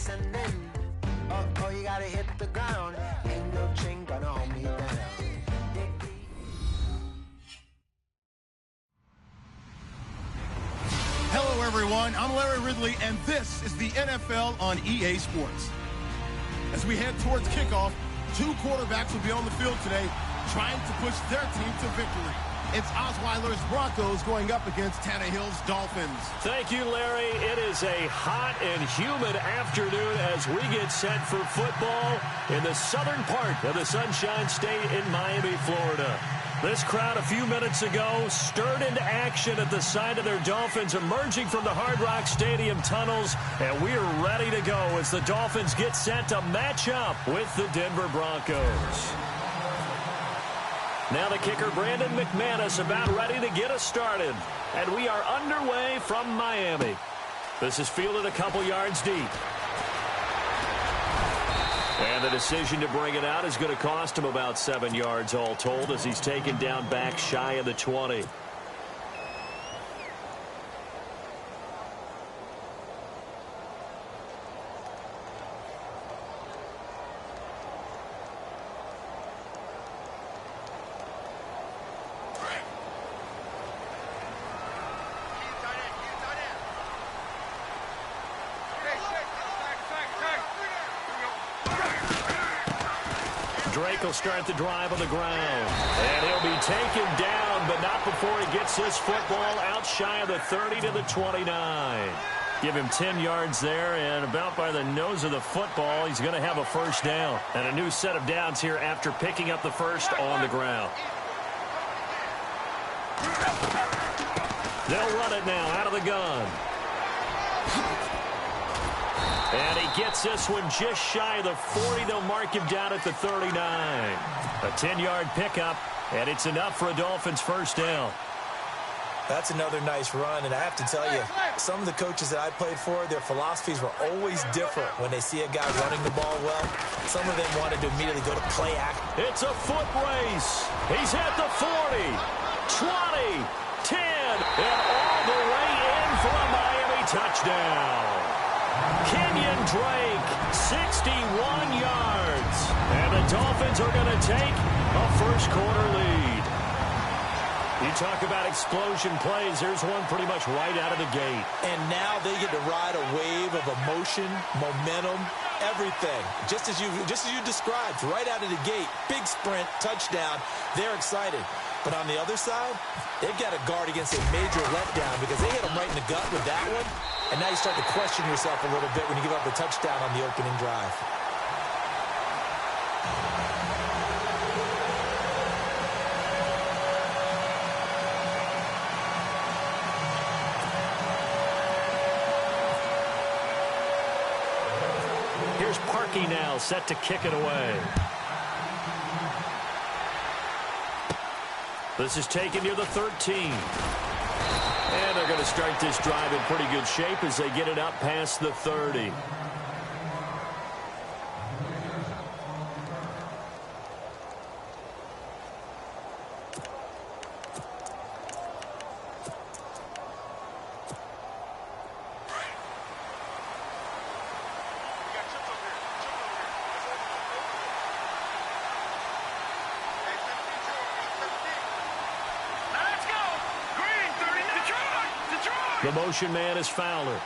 descending. Oh, you gotta hit the ground. Ain't no chain gonna hold me down. Hello, everyone. I'm Larry Ridley, and this is the NFL on EA Sports. As we head towards kickoff, two quarterbacks will be on the field today trying to push their team to victory. It's Osweiler's Broncos going up against Tannehill's Dolphins. Thank you, Larry. It is a hot and humid afternoon as we get set for football in the southern part of the Sunshine State in Miami, Florida. This crowd a few minutes ago stirred into action at the side of their Dolphins emerging from the Hard Rock Stadium tunnels, and we are ready to go as the Dolphins get set to match up with the Denver Broncos. Now the kicker, Brandon McManus, about ready to get us started. And we are underway from Miami. This is fielded a couple yards deep. And the decision to bring it out is going to cost him about 7 yards all told as he's taken down back shy of the 20. Drake will start the drive on the ground. And he'll be taken down, but not before he gets this football out shy of the 30 to the 29. Give him 10 yards there, and about by the nose of the football, he's going to have a first down. And a new set of downs here after picking up the first on the ground. They'll run it now out of the gun. And he gets this one just shy of the 40. They'll mark him down at the 39. A 10-yard pickup, and it's enough for a Dolphins first down. That's another nice run, and I have to tell you, some of the coaches that I played for, their philosophies were always different when they see a guy running the ball well. Some of them wanted to immediately go to play action. It's a foot race. He's at the 40, 20, 10, and all the way in for a Miami touchdown. Kenyon Drake, 61 yards. And the Dolphins are going to take a first-quarter lead. You talk about explosion plays. There's one pretty much right out of the gate. And now they get to ride a wave of emotion, momentum, everything. Just as you described, right out of the gate, big sprint, touchdown. They're excited. But on the other side, they've got to guard against a major letdown because they hit them right in the gut with that one. And now you start to question yourself a little bit when you give up a touchdown on the opening drive. Here's Parkey now, set to kick it away. This is taken near the 13. And they're going to start this drive in pretty good shape as they get it up past the 30. The motion man is Fowler.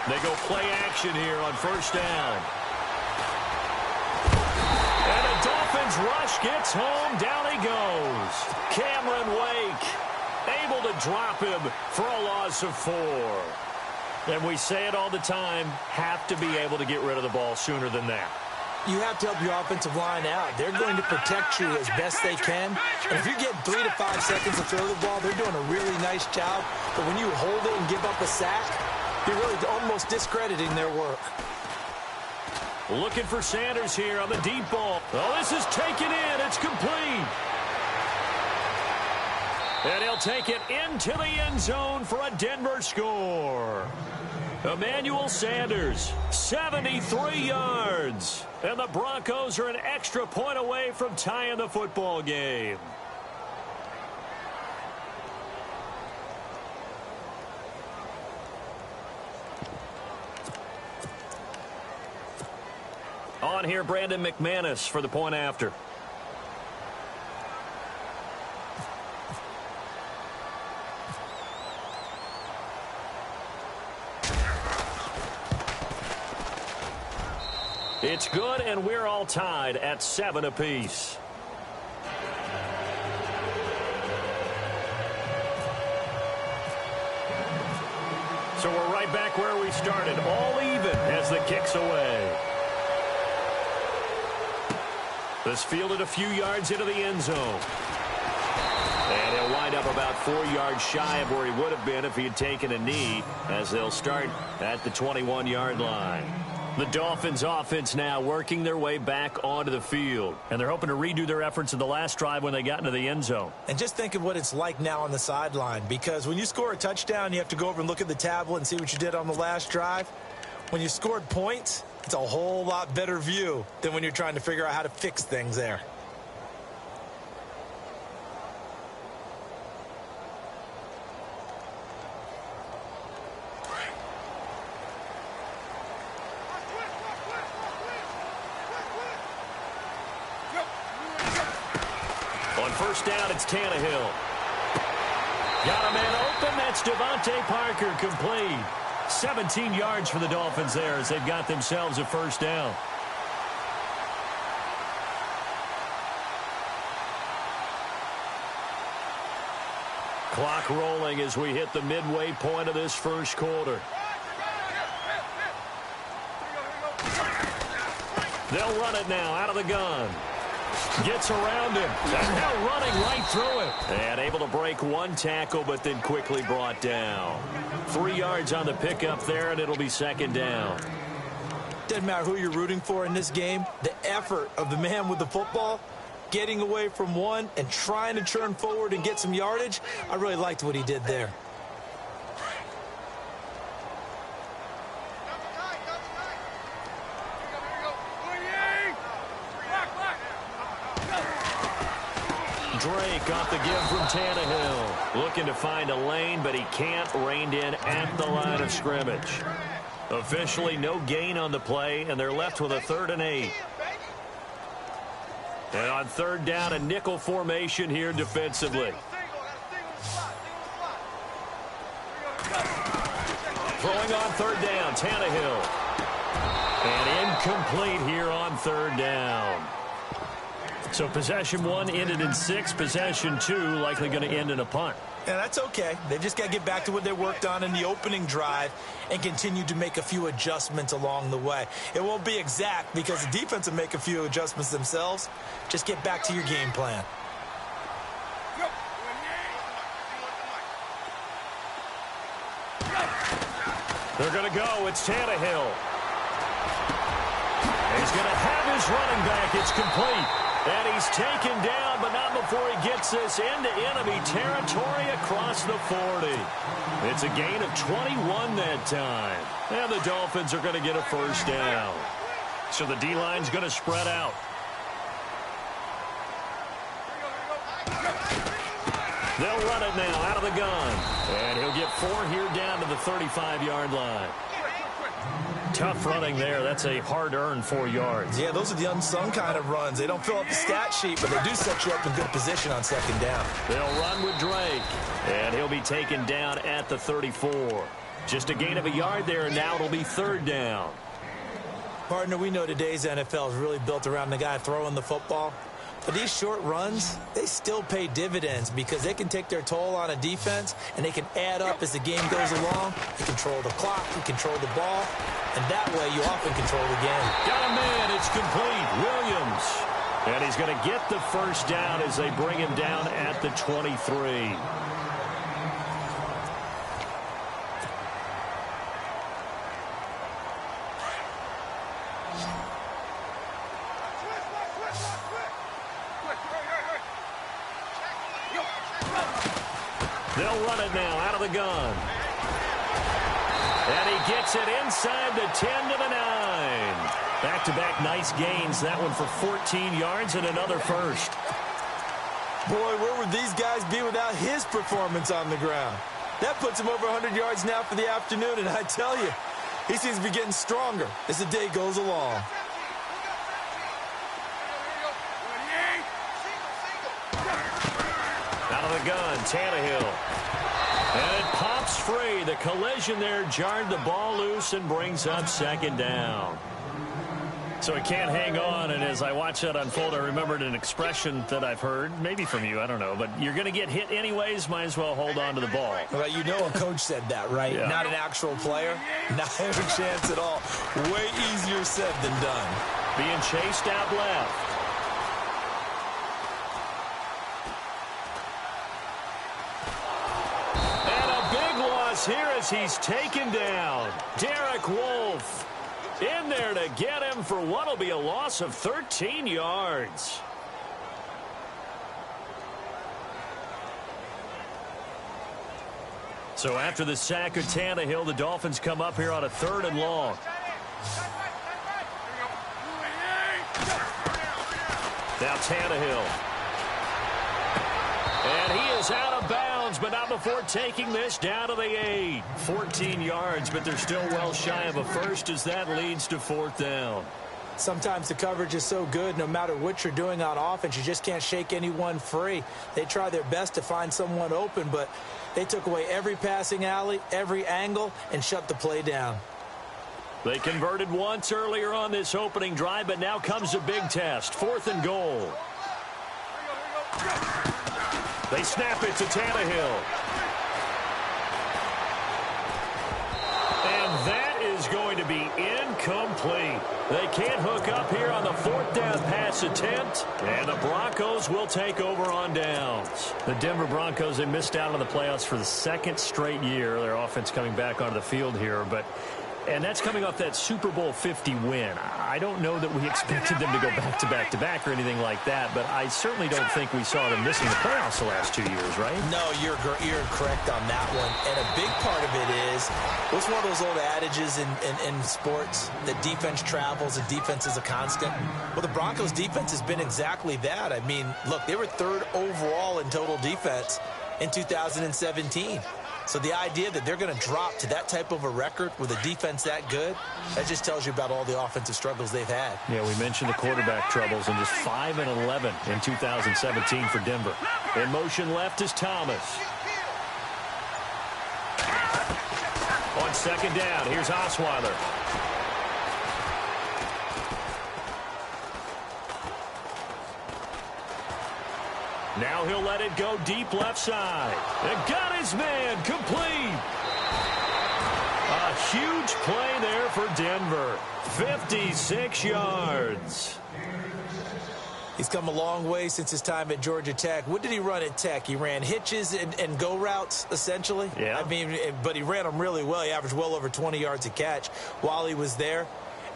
They go play action here on first down. And a Dolphins rush gets home. Down he goes. Cameron Wake able to drop him for a loss of 4. And we say it all the time, have to be able to get rid of the ball sooner than that. You have to help your offensive line out. They're going to protect you as best they can. And if you're getting 3 to 5 seconds to throw the ball, they're doing a really nice job. But when you hold it and give up a sack, you're really almost discrediting their work. Looking for Sanders here on the deep ball. Oh, this is taken in. It's complete. And he'll take it into the end zone for a Denver score. Emmanuel Sanders, 73 yards. And the Broncos are an extra point away from tying the football game. on here, Brandon McManus for the point after. It's good, and we're all tied at 7 apiece. So we're right back where we started, all even as the kick's away. This fielded a few yards into the end zone. And he'll wind up about 4 yards shy of where he would have been if he had taken a knee, as they'll start at the 21-yard line. The Dolphins offense now working their way back onto the field. And they're hoping to redo their efforts in the last drive when they got into the end zone. And just think of what it's like now on the sideline. Because when you score a touchdown, you have to go over and look at the tablet and see what you did on the last drive. When you scored points, it's a whole lot better view than when you're trying to figure out how to fix things there. First down, it's Tannehill. Got a man open. That's Devontae Parker, complete. 17 yards for the Dolphins there as they've got themselves a first down. Clock rolling as we hit the midway point of this first quarter. They'll run it now out of the gun. Gets around him. And now running right through it. And able to break one tackle, but then quickly brought down. 3 yards on the pickup there, and it'll be second down. Doesn't matter who you're rooting for in this game. The effort of the man with the football, getting away from one and trying to turn forward and get some yardage, I really liked what he did there. Drake off the give from Tannehill. Looking to find a lane, but he can't. Reined in at the line of scrimmage. Officially no gain on the play, and they're left with a 3rd and 8. And on third down, a nickel formation here defensively. Throwing on third down, Tannehill. And incomplete here on third down. So possession 1 ended in 6. Possession 2 likely going to end in a punt. Yeah, that's okay. They've just got to get back to what they worked on in the opening drive and continue to make a few adjustments along the way. It won't be exact because the defense will make a few adjustments themselves. Just get back to your game plan. They're going to go. It's Tannehill. He's going to have his running back. It's complete. And he's taken down, but not before he gets this into enemy territory across the 40. It's a gain of 21 that time. And the Dolphins are going to get a first down. So the D-line's going to spread out. They'll run it now out of the gun. And he'll get 4 here down to the 35-yard line. Tough running there. That's a hard-earned 4 yards. Yeah, those are the unsung kind of runs. They don't fill up the stat sheet, but they do set you up in good position on second down. They'll run with Drake, and he'll be taken down at the 34. Just a gain of a yard there, and now it'll be third down. Partner, we know today's NFL is really built around the guy throwing the football. But these short runs, they still pay dividends because they can take their toll on a defense, and they can add up as the game goes along. You control the clock, you control the ball, and that way you often control the game. Got a man, it's complete, Williams. And he's going to get the first down as they bring him down at the 23. They'll run it now out of the gun. And he gets it inside the 10 to the 9. Back-to-back nice gains. That one for 14 yards and another first. Boy, where would these guys be without his performance on the ground? That puts him over 100 yards now for the afternoon, and I tell you, he seems to be getting stronger as the day goes along. Out of the gun, Tannehill. And it pops free. The collision there jarred the ball loose and brings up second down. So he can't hang on, and as I watch that unfold, I remembered an expression that I've heard, maybe from you, I don't know, but you're going to get hit anyways, might as well hold on to the ball. Well, you know a coach said that, right? Yeah. Not an actual player. Not having a chance at all. Way easier said than done. Being chased out left. And a big loss here as he's taken down. Derek Wolfe. In there to get him for what will be a loss of 13 yards. So after the sack of Tannehill, the Dolphins come up here on a 3rd and long. Now Tannehill. And he is out of bounds, but not before taking this down to the 8. 14 yards, but they're still well shy of a first as that leads to 4th down. Sometimes the coverage is so good, no matter what you're doing on offense, you just can't shake anyone free. They try their best to find someone open, but they took away every passing alley, every angle, and shut the play down. They converted once earlier on this opening drive, but now comes a big test. 4th and goal. They snap it to Tannehill. And that is going to be incomplete. They can't hook up here on the 4th down pass attempt, and the Broncos will take over on downs. The Denver Broncos, they missed out on the playoffs for the 2nd straight year. Their offense coming back onto the field here, and that's coming off that Super Bowl 50 win. I don't know that we expected them to go back-to-back-to-back or anything like that, but I certainly don't think we saw them missing the playoffs the last 2 years, right? No, you're correct on that one. And a big part of it is, what's one of those old adages in sports? That defense travels and defense is a constant. Well, the Broncos' defense has been exactly that. I mean, look, they were 3rd overall in total defense in 2017. So the idea that they're going to drop to that type of a record with a defense that good, that just tells you about all the offensive struggles they've had. Yeah, we mentioned the quarterback troubles, and just 5-11 in 2017 for Denver. In motion left is Thomas. On 2nd down, here's Osweiler. Now he'll let it go deep left side. And got his man complete. A huge play there for Denver. 56 yards. He's come a long way since his time at Georgia Tech. What did he run at Tech? He ran hitches and go routes, essentially. Yeah. I mean, but he ran them really well. He averaged well over 20 yards a catch while he was there.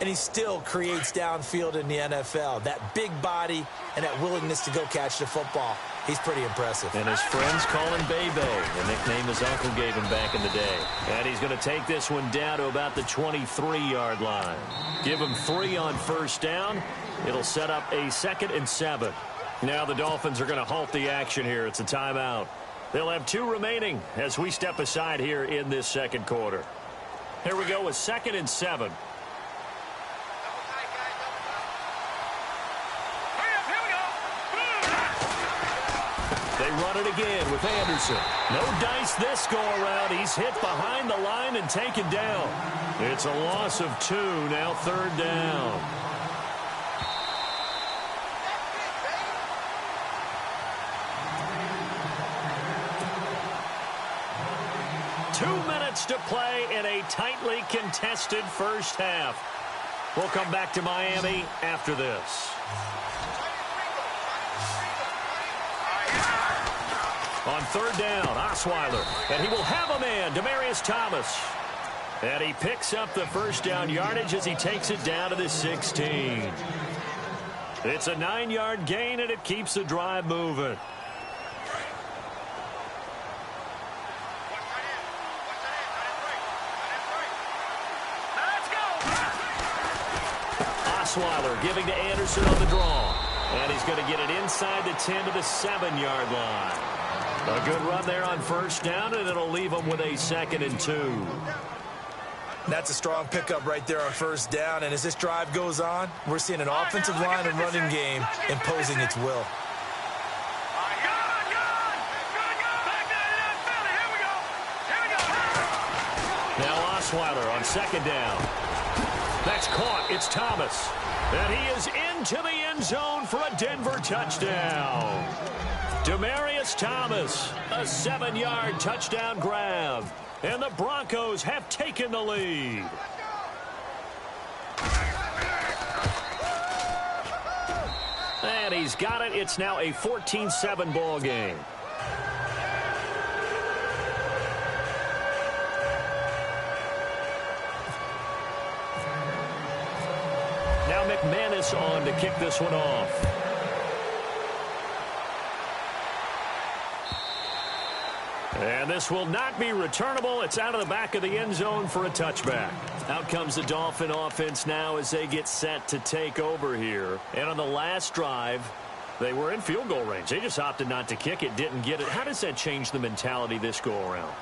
And he still creates downfield in the NFL. That big body and that willingness to go catch the football. He's pretty impressive. And his friends call him Bebe, the nickname his uncle gave him back in the day. And he's going to take this one down to about the 23-yard line. Give him 3 on 1st down. It'll set up a 2nd and 7. Now the Dolphins are going to halt the action here. It's a timeout. They'll have 2 remaining as we step aside here in this 2nd quarter. Here we go with 2nd and 7. They run it again with Anderson. No dice this go-around. He's hit behind the line and taken down. It's a loss of 2, now 3rd down. Two minutes to play in a tightly contested first half. We'll come back to Miami after this. On 3rd down, Osweiler, and he will have a man, Demaryius Thomas. And he picks up the 1st down yardage as he takes it down to the 16. It's a 9-yard gain, and it keeps the drive moving. Osweiler giving to Anderson on the draw. And he's going to get it inside the 10 to the 7-yard line. A good run there on 1st down, and it'll leave them with a 2nd and 2. That's a strong pickup right there on 1st down. And as this drive goes on, we're seeing an offensive line and running game imposing its will. Osweiler on second down. That's caught. It's Thomas. And he is into the end zone for a Denver touchdown. Demaryius Thomas, a 7-yard touchdown grab. And the Broncos have taken the lead. And he's got it. It's now a 14-7 ball game. Now McManus on to kick this one off. And this will not be returnable. It's out of the back of the end zone for a touchback. Out comes the Dolphin offense now as they get set to take over here. And on the last drive, they were in field goal range. They just opted not to kick it, didn't get it. How does that change the mentality this go-around?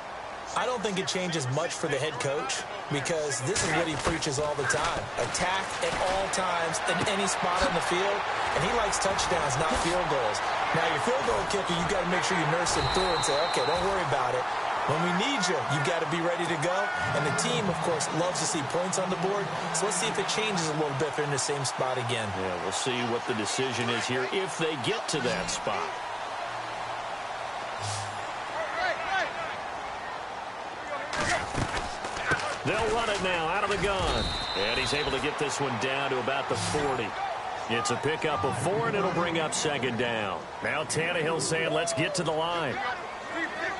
I don't think it changes much for the head coach because this is what he preaches all the time. Attack at all times in any spot on the field, and he likes touchdowns, not field goals. Now, your field goal kicker, you got to make sure you nurse him through and say, okay, don't worry about it. When we need you, you got to be ready to go. And the team, of course, loves to see points on the board. So let's see if it changes a little bit if they're in the same spot again. Yeah, we'll see what the decision is here if they get to that spot. They'll run it now out of the gun. And he's able to get this one down to about the 40. It's a pickup of 4, and it'll bring up second down. Now Tannehill saying, let's get to the line.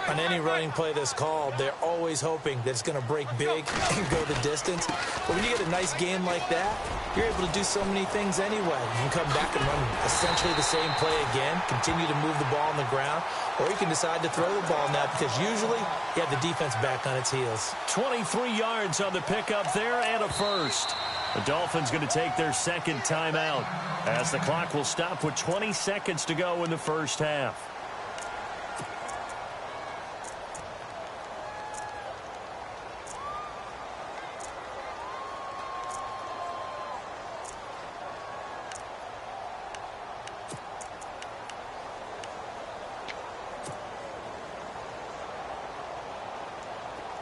On any running play that's called, they're always hoping that it's going to break big and go the distance. But when you get a nice game like that, you're able to do so many things anyway. You can come back and run essentially the same play again, continue to move the ball on the ground, or you can decide to throw the ball now because usually you have the defense back on its heels. 23 yards on the pickup there and a first. The Dolphins going to take their second timeout as the clock will stop with 20 seconds to go in the first half.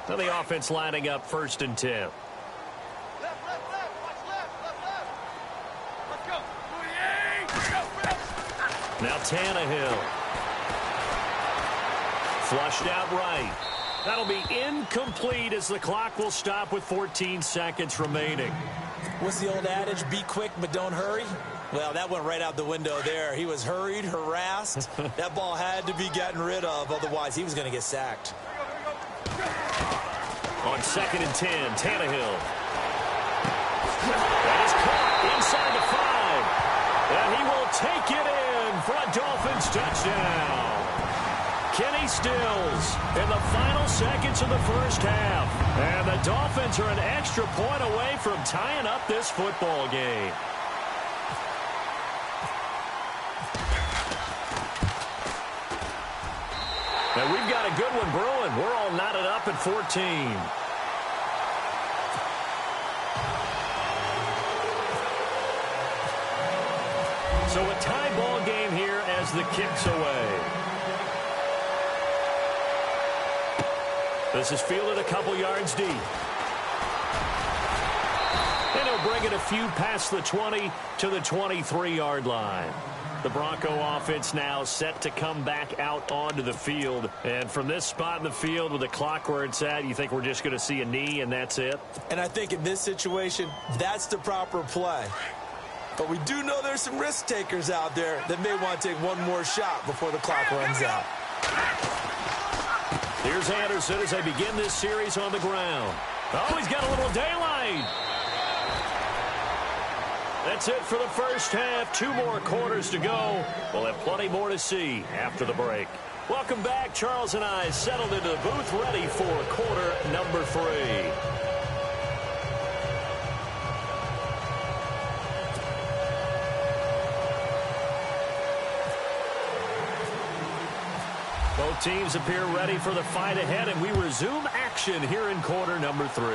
So the offense lining up 1st and 10. Now Tannehill. Flushed out right. That'll be incomplete as the clock will stop with 14 seconds remaining. What's the old adage? Be quick, but don't hurry. Well, that went right out the window there. He was hurried, harassed. That ball had to be gotten rid of. Otherwise, he was going to get sacked. On 2nd and 10, Tannehill. That is caught inside the 5. And he will take it in for a Dolphins touchdown. Kenny Stills in the final seconds of the first half. And the Dolphins are an extra point away from tying up this football game. And we've got a good one brewing. We're all knotted up at 14. So a tie ball game here as the kick's away. This is fielded a couple yards deep. And he'll bring it a few past the 20 to the 23-yard line. The Bronco offense now set to come back out onto the field. And from this spot in the field with the clock where it's at, you think we're just going to see a knee and that's it? And I think in this situation, that's the proper play. But we do know there's some risk takers out there that may want to take one more shot before the clock runs out. Here's Anderson as they begin this series on the ground. Oh, he's got a little daylight. That's it for the first half. 2 more quarters to go. We'll have plenty more to see after the break. Welcome back. Charles and I settled into the booth ready for quarter number 3. Both teams appear ready for the fight ahead, and we resume action here in quarter number 3.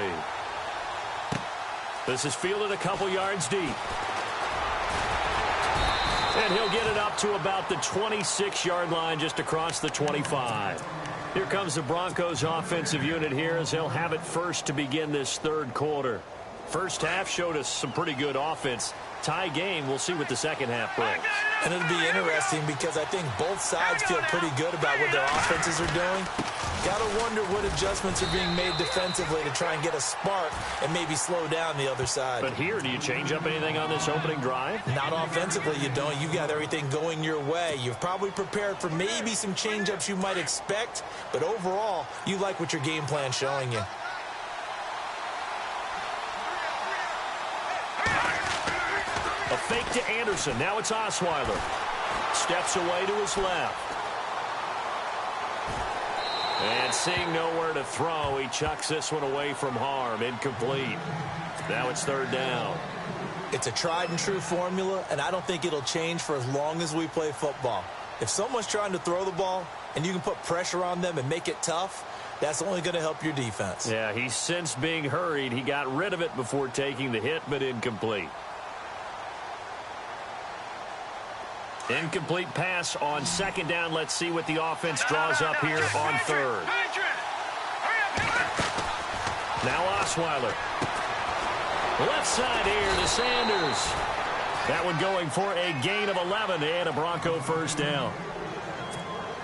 This is fielded a couple yards deep. And he'll get it up to about the 26-yard line, just across the 25. Here comes the Broncos offensive unit here as they'll have it first to begin this third quarter. First half showed us some pretty good offense. Tie game. We'll see what the second half brings. And it'll be interesting because I think both sides feel pretty good about what their offenses are doing. Got to wonder what adjustments are being made defensively to try and get a spark and maybe slow down the other side. But here, do you change up anything on this opening drive? Not offensively, you don't. You've got everything going your way. You've probably prepared for maybe some change-ups you might expect, but overall, you like what your game plan's showing you. A fake to Anderson. Now it's Osweiler. Steps away to his left. And seeing nowhere to throw, he chucks this one away from harm. Incomplete. Now it's third down. It's a tried-and-true formula, and I don't think it'll change for as long as we play football. If someone's trying to throw the ball and you can put pressure on them and make it tough, that's only going to help your defense. Yeah, he's since being hurried. He got rid of it before taking the hit, but incomplete. Incomplete pass on second down. Let's see what the offense draws up here on third. Now Osweiler. Left side here to Sanders. That one going for a gain of 11 and a Bronco first down.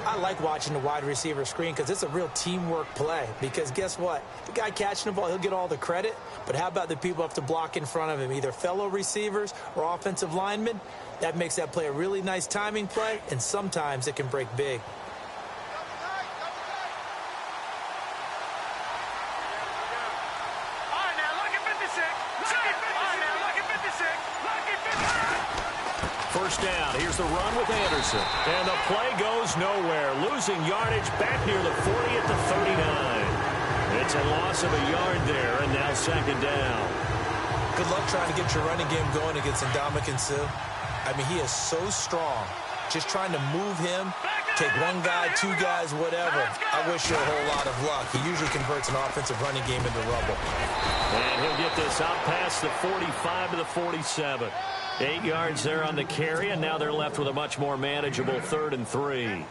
I like watching the wide receiver screen because it's a real teamwork play. Because guess what? The guy catching the ball, he'll get all the credit. But how about the people have to block in front of him, either fellow receivers or offensive linemen? That makes that play a really nice timing play, and sometimes it can break big. First down. Here's the run with Anderson. And the play goes nowhere. Losing yardage back near the 40 at the 39. It's a loss of a yard there, and now second down. Good luck trying to get your running game going against Ndamukong Suh. I mean, he is so strong. Just trying to move him, take one guy, two guys, whatever. I wish you a whole lot of luck. He usually converts an offensive running game into rubble. And he'll get this out past the 45 to the 47. 8 yards there on the carry, and now they're left with a much more manageable 3rd and 3.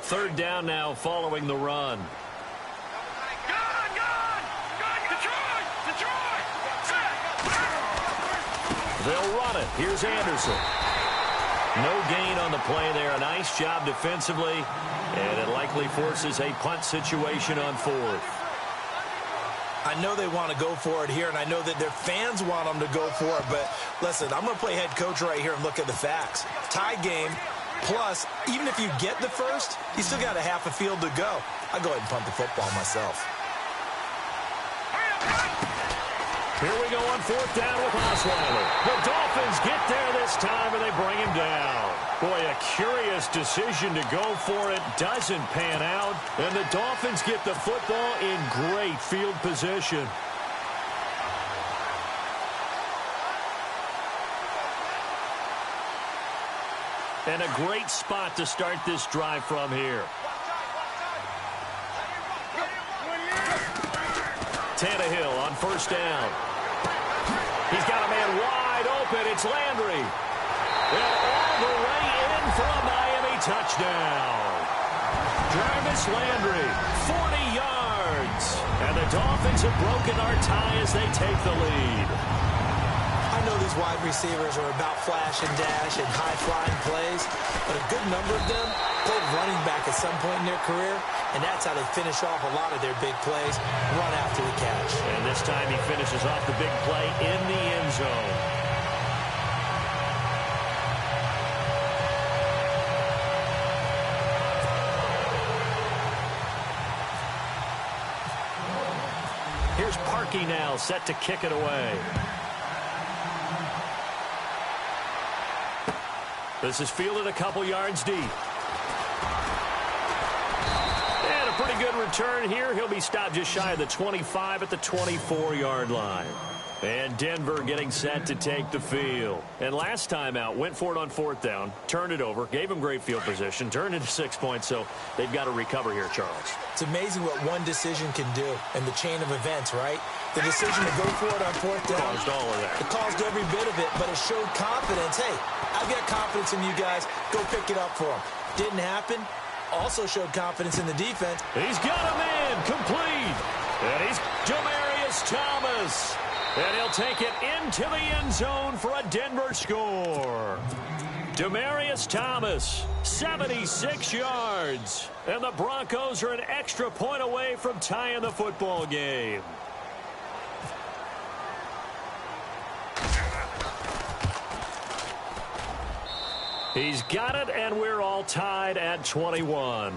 Third down now following the run. They'll run it. Here's Anderson. No gain on the play there. A nice job defensively, and it likely forces a punt situation on 4th. I know they want to go for it here, and I know that their fans want them to go for it, but listen, I'm going to play head coach right here and look at the facts. Tie game. Plus, even if you get the first, you still got a half a field to go. I'll go ahead and punt the football myself. Here we go on 4th down with Osweiler. The Dolphins get there this time, and they bring him down. Boy, a curious decision to go for it. Doesn't pan out, and the Dolphins get the football in great field position. And a great spot to start this drive from here. Tannehill on 1st down. He's got a man wide open. It's Landry. And all the way in for a Miami touchdown. Jarvis Landry, 40 yards. And the Dolphins have broken our tie as they take the lead. I know these wide receivers are about flash and dash and high-flying plays, but a good number of them played running back at some point in their career, and that's how they finish off a lot of their big plays, run after the catch. And this time he finishes off the big play in the end zone. Here's Parkey now, set to kick it away. This is fielded a couple yards deep. And a pretty good return here. He'll be stopped just shy of the 25 at the 24-yard line. And Denver getting set to take the field. And last time out, went for it on 4th down, turned it over, gave him great field position, turned into 6 points, so they've got to recover here, Charles. It's amazing what one decision can do in the chain of events, right? The decision to go for it on 4th down. Caused all of that. It caused every bit of it, but it showed confidence. Hey, I've got confidence in you guys. Go pick it up for them. Didn't happen. Also showed confidence in the defense. He's got a man complete. And he's Demaryius Thomas. And he'll take it into the end zone for a Denver score. Demaryius Thomas, 76 yards. And the Broncos are an extra point away from tying the football game. He's got it, and we're all tied at 21.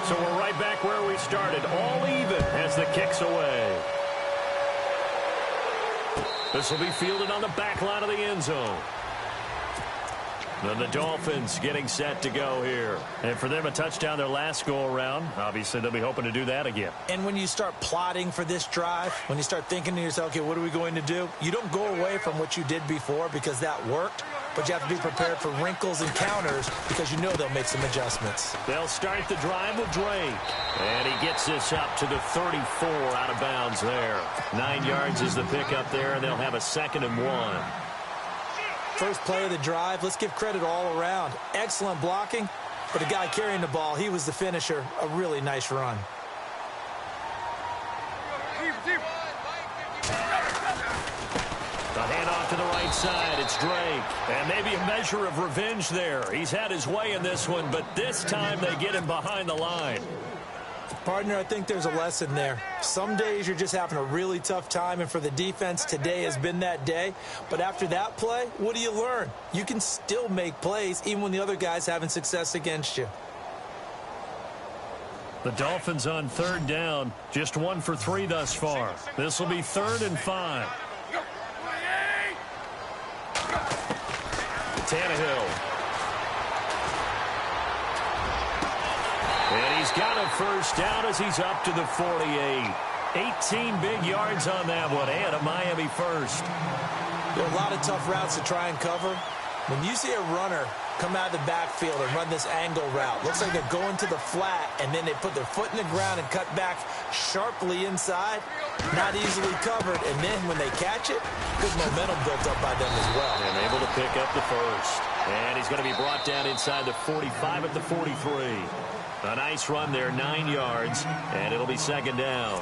So we're right back where we started, all even as the kick's away. This will be fielded on the back line of the end zone. And the Dolphins getting set to go here. And for them, a touchdown their last go-around. Obviously, they'll be hoping to do that again. And when you start plotting for this drive, when you start thinking to yourself, okay, what are we going to do? You don't go away from what you did before because that worked. But you have to be prepared for wrinkles and counters because you know they'll make some adjustments. They'll start the drive with Drake. And he gets this up to the 34 out of bounds there. 9 yards is the pickup there, and they'll have a 2nd and 1. First play of the drive, let's give credit all around. Excellent blocking, but the guy carrying the ball, he was the finisher. A really nice run. The handoff to the right side. It's Drake. And maybe a measure of revenge there. He's had his way in this one, but this time they get him behind the line. Partner, I think there's a lesson there. Some days you're just having a really tough time, and for the defense, today has been that day. But after that play, what do you learn? You can still make plays even when the other guy's having success against you. The Dolphins on 3rd down, just 1 for 3 thus far. This will be 3rd and 5. Tannehill. And he's got a first down as he's up to the 48. 18 big yards on that one, and a Miami first. There are a lot of tough routes to try and cover. When you see a runner come out of the backfield and run this angle route, looks like they're going to the flat, and then they put their foot in the ground and cut back sharply inside. Not easily covered, and then when they catch it, good momentum built up by them as well. And able to pick up the first. And he's going to be brought down inside the 45 at the 43. A nice run there, 9 yards, and it'll be 2nd down.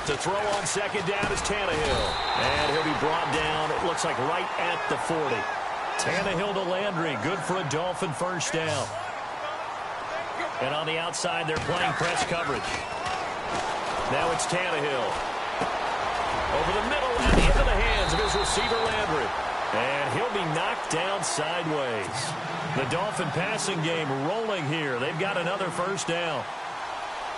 To throw on 2nd down is Tannehill. And he'll be brought down, it looks like right at the 40. Tannehill to Landry, good for a Dolphin first down. And on the outside, they're playing press coverage. Now it's Tannehill. Over the middle and into the hands of his receiver, Landry. And he'll be knocked down sideways. The Dolphin passing game rolling here. They've got another first down.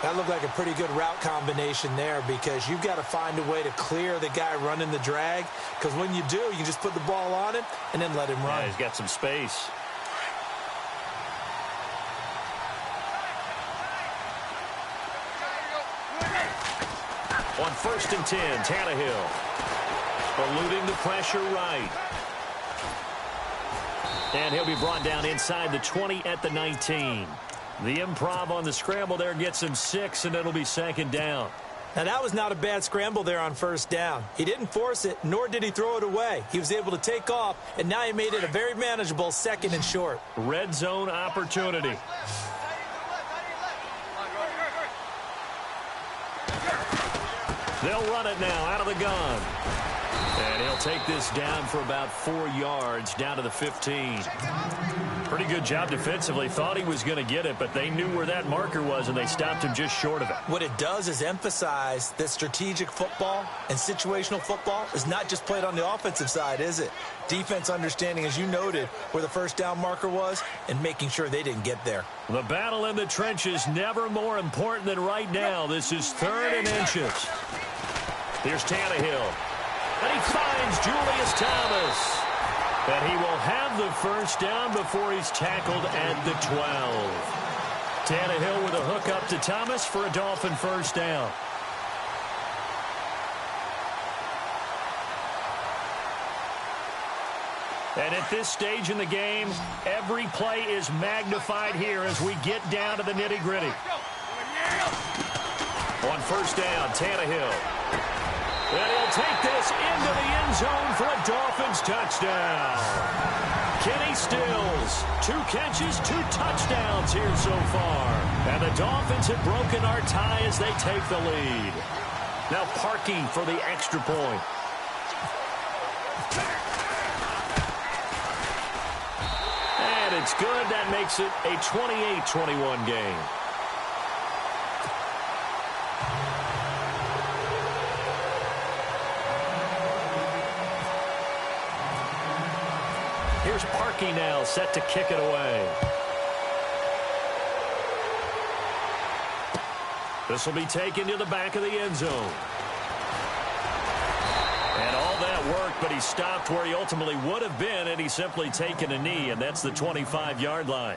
That looked like a pretty good route combination there because you've got to find a way to clear the guy running the drag, because when you do, you can just put the ball on him and then let him run. Yeah, he's got some space. On 1st and 10, Tannehill eluding the pressure right. And he'll be brought down inside the 20 at the 19. The improv on the scramble there gets him 6, and it'll be 2nd down. Now, that was not a bad scramble there on 1st down. He didn't force it, nor did he throw it away. He was able to take off, and now he made it a very manageable 2nd and short. Red zone opportunity. They'll run it now out of the gun. And he'll take this down for about 4 yards, down to the 15. Pretty good job defensively. Thought he was going to get it, but they knew where that marker was, and they stopped him just short of it. What it does is emphasize that strategic football and situational football is not just played on the offensive side, is it? Defense understanding, as you noted, where the first down marker was and making sure they didn't get there. The battle in the trenches never more important than right now. This is 3rd and inches. Here's Tannehill. And he finds Julius Thomas. And he will have the first down before he's tackled at the 12. Tannehill with a hook up to Thomas for a Dolphin first down. And at this stage in the game, every play is magnified here as we get down to the nitty-gritty. On first down, Tannehill. And he'll take this into the end zone for a Dolphins touchdown. Kenny Stills, 2 catches, 2 touchdowns here so far. And the Dolphins have broken our tie as they take the lead. Now Parkey for the extra point. And it's good. That makes it a 28-21 game. Here's Parkey now, set to kick it away. This will be taken to the back of the end zone. And all that work, but he stopped where he ultimately would have been, and he's simply taken a knee, and that's the 25-yard line.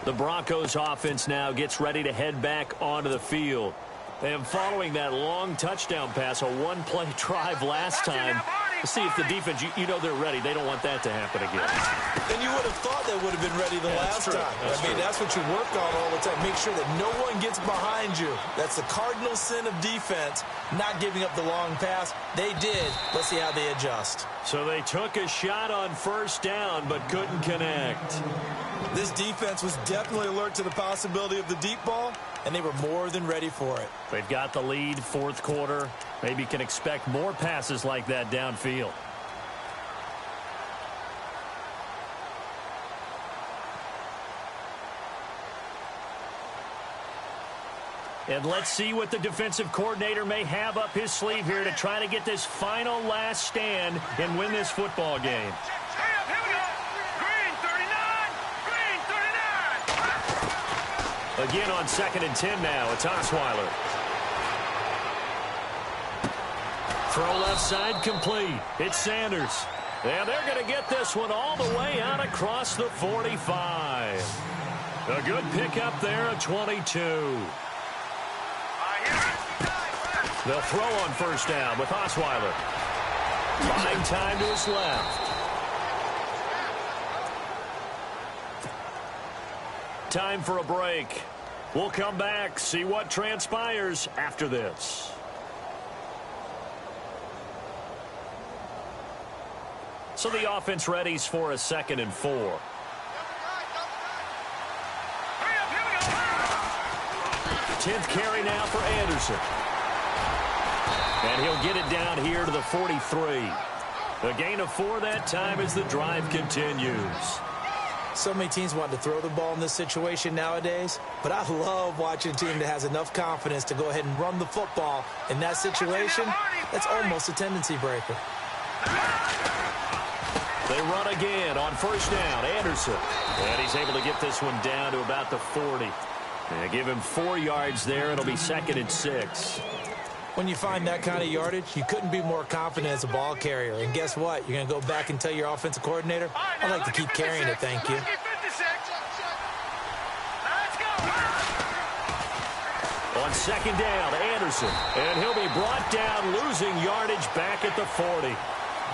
The Broncos offense now gets ready to head back onto the field. And following that long touchdown pass, a one-play drive last time, to see if the defense, you know they're ready. They don't want that to happen again. And you would have thought they would have been ready the last time. That's what you work on all the time. Make sure that no one gets behind you. That's the cardinal sin of defense, not giving up the long pass. They did. Let's see how they adjust. So they took a shot on first down, but couldn't connect. This defense was definitely alert to the possibility of the deep ball, and they were more than ready for it. They've got the lead, 4th quarter. Maybe can expect more passes like that downfield. And let's see what the defensive coordinator may have up his sleeve here to try to get this final last stand and win this football game. Again on 2nd and 10 now. It's Osweiler. Throw left side complete. It's Sanders. And they're going to get this one all the way out across the 45. A good pickup there at 22. They'll throw on first down with Osweiler. Buying time to his left. Time for a break. We'll come back, see what transpires after this. So the offense readies for a 2nd and 4. 10th carry now for Anderson. And he'll get it down here to the 43. A gain of 4 that time as the drive continues. So many teams want to throw the ball in this situation nowadays, but I love watching a team that has enough confidence to go ahead and run the football. In that situation, that's almost a tendency breaker. They run again on first down. Anderson. And he's able to get this one down to about the 40. And give him 4 yards there. It'll be 2nd and 6. When you find that kind of yardage, you couldn't be more confident as a ball carrier. And guess what? You're going to go back and tell your offensive coordinator, I'd like to keep carrying it, thank you. On 2nd down, Anderson. And he'll be brought down, losing yardage back at the 40.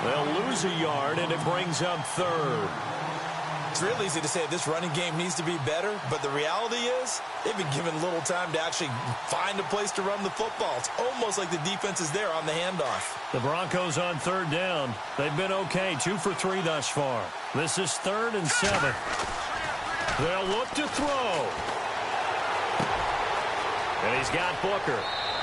They'll lose a yard, and it brings up 3rd. It's real easy to say this running game needs to be better, but the reality is they've been given little time to actually find a place to run the football. It's almost like the defense is there on the handoff. The Broncos on 3rd down. They've been okay, 2 for 3 thus far. This is 3rd and 7. They'll look to throw. And he's got Booker.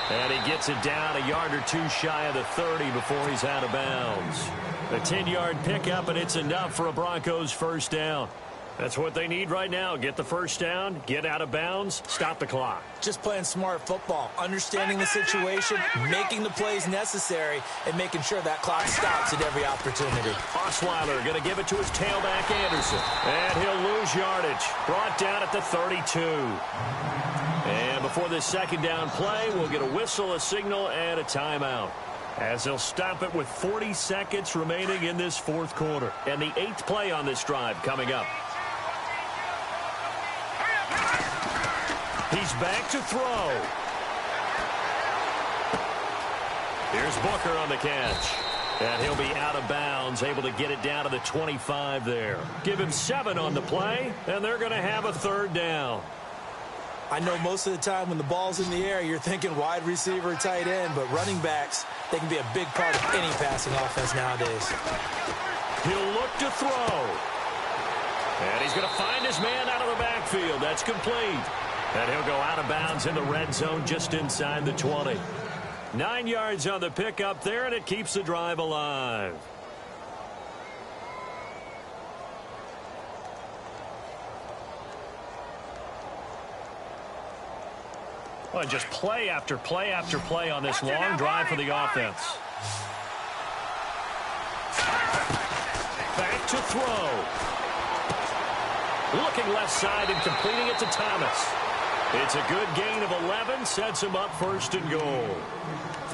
And he gets it down a yard or two shy of the 30 before he's out of bounds. A 10-yard pickup, and it's enough for a Broncos first down. That's what they need right now. Get the first down, get out of bounds, stop the clock. Just playing smart football, understanding the situation, making the plays necessary, and making sure that clock stops at every opportunity. Osweiler going to give it to his tailback, Anderson. And he'll lose yardage. Brought down at the 32. And before this second down play, we'll get a whistle, a signal, and a timeout, as they'll stop it with 40 seconds remaining in this fourth quarter. And the 8th play on this drive coming up. He's back to throw. Here's Booker on the catch. And he'll be out of bounds, able to get it down to the 25 there. Give him 7 on the play, and they're going to have a third down. I know most of the time when the ball's in the air, you're thinking wide receiver, tight end, but running backs, they can be a big part of any passing offense nowadays. He'll look to throw. And he's going to find his man out of the backfield. That's complete. And he'll go out of bounds in the red zone just inside the 20. 9 yards on the pickup there, and it keeps the drive alive. Well, just play after play after play on this long drive for the offense. Back to throw. Looking left side and completing it to Thomas. It's a good gain of 11, sets him up first and goal.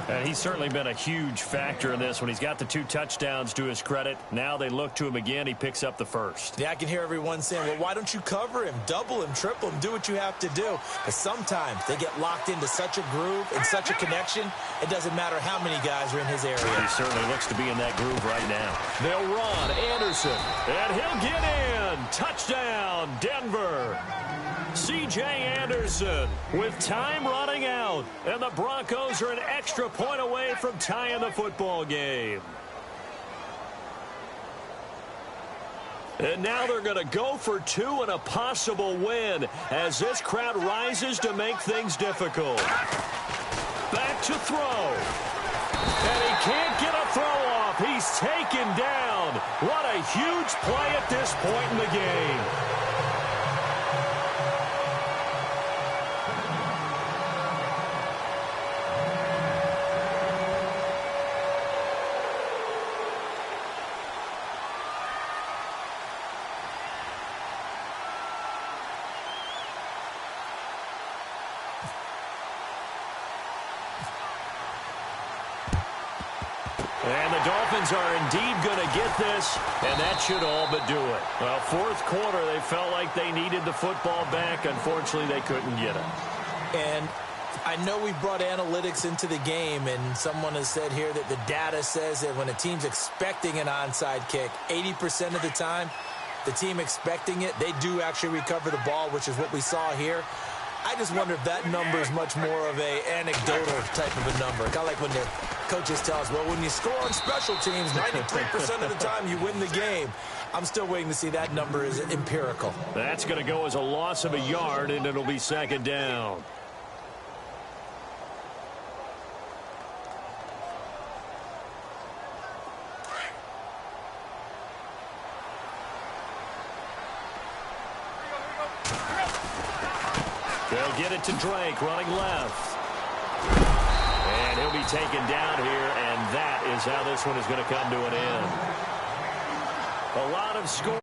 And he's certainly been a huge factor in this when he's got the 2 touchdowns to his credit. Now they look to him again. He picks up the first. Yeah, I can hear everyone saying, well, why don't you cover him, double him, triple him, do what you have to do. But sometimes they get locked into such a groove and such a connection, it doesn't matter how many guys are in his area. He certainly looks to be in that groove right now. They'll run. Anderson. And he'll get in. Touchdown, Denver. C.J. Anderson with time running out. And the Broncos are an extra point away from tying the football game. And now they're going to go for 2 and a possible win as this crowd rises to make things difficult. Back to throw. And he can't get a throw off. He's taken down. What a huge play at this point in the game. And the Dolphins are indeed going to get this, and that should all but do it. Well, fourth quarter, they felt like they needed the football back. Unfortunately, they couldn't get it. And I know we brought analytics into the game, and someone has said here that the data says that when a team's expecting an onside kick, 80% of the time, the team expecting it, they do actually recover the ball, which is what we saw here. I just wonder if that number is much more of a anecdotal type of a number. Kind of like when the coaches tell us, well, when you score on special teams, 93% of the time you win the game. I'm still waiting to see that number is empirical. That's going to go as a loss of a yard, and it'll be second down. They'll get it to Drake, running left. And he'll be taken down here, and that is how this one is going to come to an end. A lot of scoring.